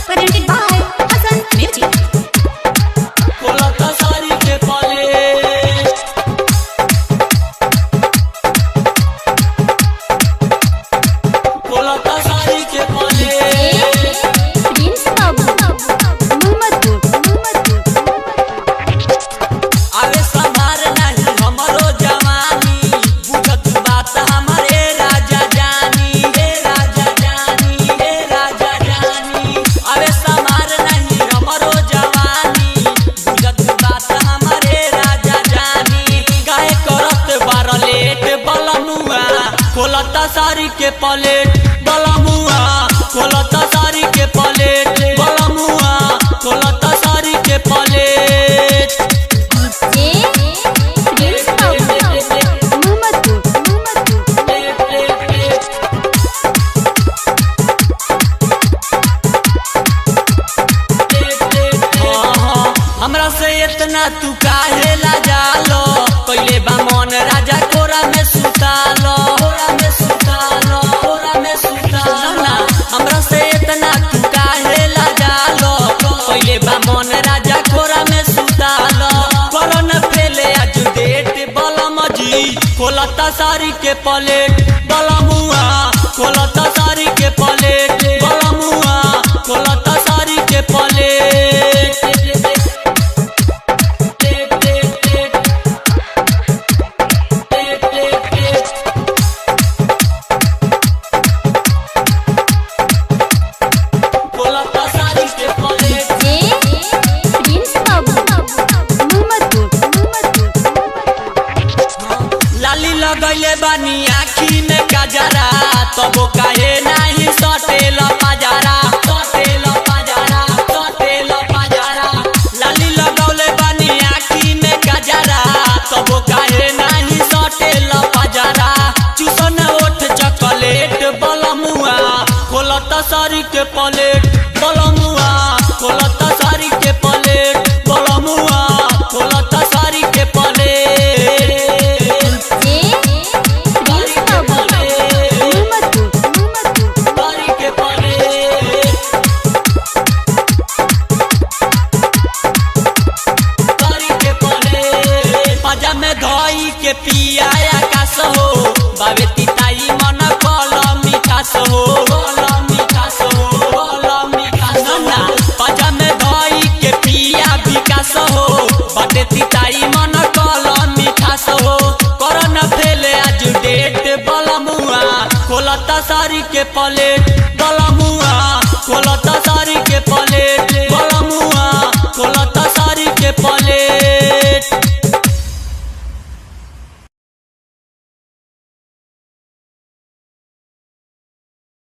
Presented by Hassan Mirchi. कोलता सारी के पाले कोलता सारी के पाले Prince Babu, Muhammadpur. आवे संभार नहीं हमरो जवानी बुझत बात हमारे राजा जानी रे राजा जानी रे राजा जानी आवे संभार नहीं हमरो जवानी बुझत बात हमारे राजा जानी गाय करत बार लेट बलमुआ कोलता सारी के पलेट बलमुआ कोलता सारी के पलेट बलमुआ कोलता सारी के पलेट Prince Babu, Muhammadpur. हमरा से इतना तू काहे ला जालो पहले बा मन राजा कोरा में सुतालो कोरा में सुतालो कोरा में सुतालो ना हमरा से इतना तू काहे ला जालो पहले बा मन राजा कोरा में सुतालो करन फेले आज डेट बलम जी कोलता सारी के पलेट बलमुआ कोलता सारी के पलेट बलमुआ कोलता सारी के पलेट कोलता सारी के पलेट Prince Babu, Muhammadpur. लाली लगैले बानी आँखी में गजरा तबो काहे नाही सटेल पाजारा सटेल पाजारा सटेल पाजारा लाली लगौले बानी आँखी में गजरा तबो काहे नाही सटेल पाजारा चूसन ओठ चॉकलेट बलमुआ कोलता सारी के पलेट बलमुआ कोलता सारी के पलेट बलमुआ कोलता सारी के पलेट Prince Babu, Muhammadpur. सारी के पलेट सारी के पलेट पाजा में धोई के पिया आकाश हो बावे तिताई मन कलम मिठास हो कलम मिठास हो कलम मिठास ना पाजा में धोई के पिया विकास हो बाटे तिताई मन कलम मिठास हो करन फेले आज डेट बलमुआ कोलता सारी के पलेट